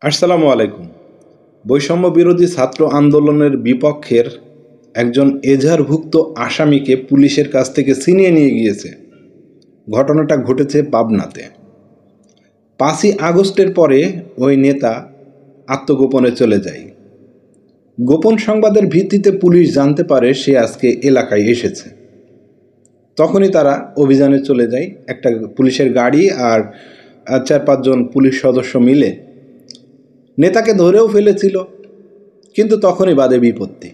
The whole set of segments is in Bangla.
আসসালামু আলাইকুম। বৈষম্য বিরোধী ছাত্র আন্দোলনের বিপক্ষের একজন এজাহারভুক্ত আসামিকে পুলিশের কাছ থেকে ছিনিয়ে নিয়ে গিয়েছে। ঘটনাটা ঘটেছে পাবনাতে। 5ই আগস্টের পরে ওই নেতা আত্মগোপনে চলে যায়। গোপন সংবাদের ভিত্তিতে পুলিশ জানতে পারে সে আজকে এলাকায় এসেছে। তখনই তারা অভিযানে চলে যায়। একটা পুলিশের গাড়ি আর 4-5 জন পুলিশ সদস্য মিলে নেতাকে ধরেও ফেলেছিল, কিন্তু তখনই বাধে বিপত্তি।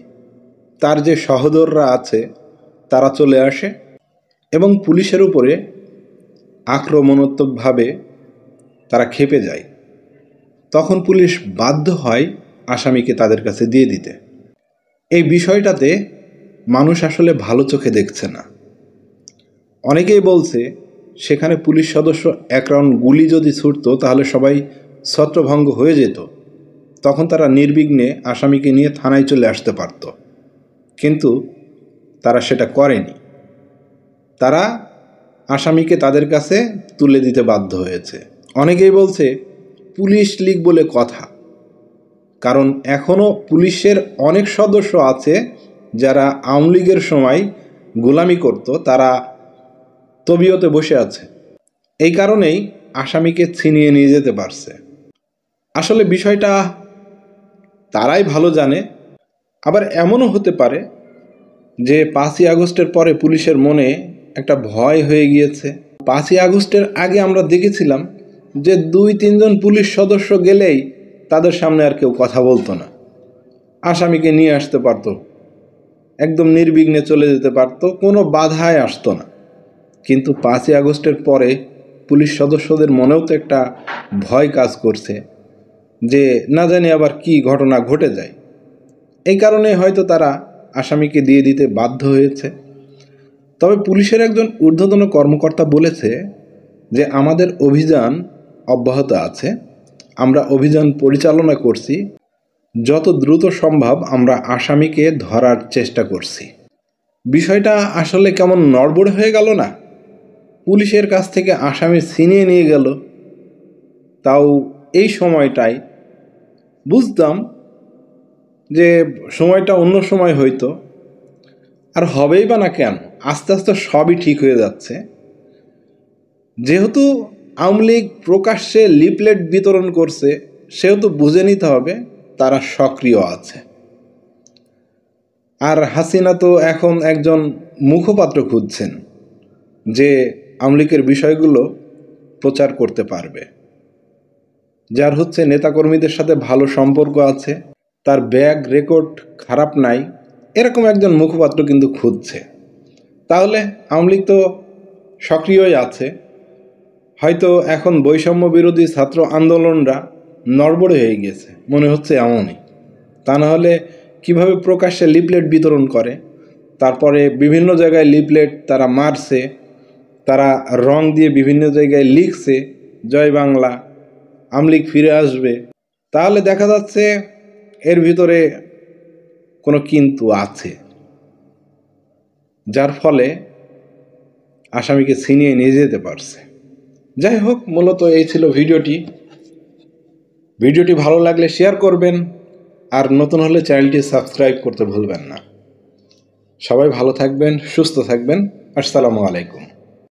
তার যে সহোদররা আছে তারা চলে আসে এবং পুলিশের উপরে আক্রমণাত্মকভাবে তারা ক্ষেপে যায়। তখন পুলিশ বাধ্য হয় আসামিকে তাদের কাছে দিয়ে দিতে। এই বিষয়টাতে মানুষ আসলে ভালো চোখে দেখছে না। অনেকেই বলছে সেখানে পুলিশ সদস্য এক রাউন্ড গুলি যদি ছুটতো তাহলে সবাই ছত্রভঙ্গ হয়ে যেত। তখন তারা নির্বিঘ্নে আসামিকে নিয়ে থানায় চলে আসতে পারত, কিন্তু তারা সেটা করেনি। তারা আসামিকে তাদের কাছে তুলে দিতে বাধ্য হয়েছে। অনেকেই বলছে পুলিশ লীগ বলে কথা, কারণ এখনও পুলিশের অনেক সদস্য আছে যারা আওয়ামী লীগের সময় গোলামি করত, তারা তবিয়তে বসে আছে। এই কারণেই আসামিকে ছিনিয়ে নিয়ে যেতে পারছে। আসলে বিষয়টা তারাই ভালো জানে। আবার এমনও হতে পারে যে 5ই আগস্টের পরে পুলিশের মনে একটা ভয় হয়ে গিয়েছে। 5ই আগস্টের আগে আমরা দেখেছিলাম যে 2-3 জন পুলিশ সদস্য গেলেই তাদের সামনে আর কেউ কথা বলতো না, আসামিকে নিয়ে আসতে পারতো, একদম নির্বিঘ্নে চলে যেতে পারতো, কোনো বাধায় আসতো না। কিন্তু 5ই আগস্টের পরে পুলিশ সদস্যদের মনেও তো একটা ভয় কাজ করছে যে না জানি আবার কি ঘটনা ঘটে যায়। এই কারণে হয়তো তারা আসামিকে দিয়ে দিতে বাধ্য হয়েছে। তবে পুলিশের একজন ঊর্ধ্বতন কর্মকর্তা বলেছে যে আমাদের অভিযান অব্যাহত আছে, আমরা অভিযান পরিচালনা করছি, যত দ্রুত সম্ভব আমরা আসামিকে ধরার চেষ্টা করছি। বিষয়টা আসলে কেমন নড়বড়ে হয়ে গেল না? পুলিশের কাছ থেকে আসামি ছিনিয়ে নিয়ে গেল, তাও এই সময়টায়। বুঝতাম যে সময়টা অন্য সময় হইতো, আর হবেই বা না কেন, আস্তে আস্তে সবই ঠিক হয়ে যাচ্ছে। যেহেতু আওয়ামী লীগ প্রকাশ্যে লিফলেট বিতরণ করছে, সেহেতু বুঝে নিতে হবে তারা সক্রিয় আছে। আর হাসিনা তো এখন একজন মুখপাত্র খুঁজছেন যে আওয়ামী লীগের বিষয়গুলো প্রচার করতে পারবে, যার হচ্ছে নেতাকর্মীদের সাথে ভালো সম্পর্ক আছে, তার ব্যাগ রেকর্ড খারাপ নাই, এরকম একজন মুখপাত্র কিন্তু খুঁজছে। তাহলে আওয়ামী লীগ তো সক্রিয়ই আছে। হয়তো এখন বৈষম্য বিরোধী ছাত্র আন্দোলনরা নড়বড়ে হয়ে গেছে, মনে হচ্ছে এমনই। তা না হলে কীভাবে প্রকাশ্যে লিফলেট বিতরণ করে, তারপরে বিভিন্ন জায়গায় লিফলেট তারা মারছে, তারা রং দিয়ে বিভিন্ন জায়গায় লিখছে জয় বাংলা, আওয়ামী লীগ ফিরে আসবে। তাহলে দেখা যাচ্ছে এর ভিতরে কোনো কিন্তু আছে, যার ফলে আসামিকে ছিনিয়ে নিয়ে যেতে পারছে। যাই হোক, মূলত এই ছিল ভিডিওটি ভালো লাগলে শেয়ার করবেন, আর নতুন হলে চ্যানেলটি সাবস্ক্রাইব করতে ভুলবেন না। সবাই ভালো থাকবেন, সুস্থ থাকবেন। আসসালামু আলাইকুম।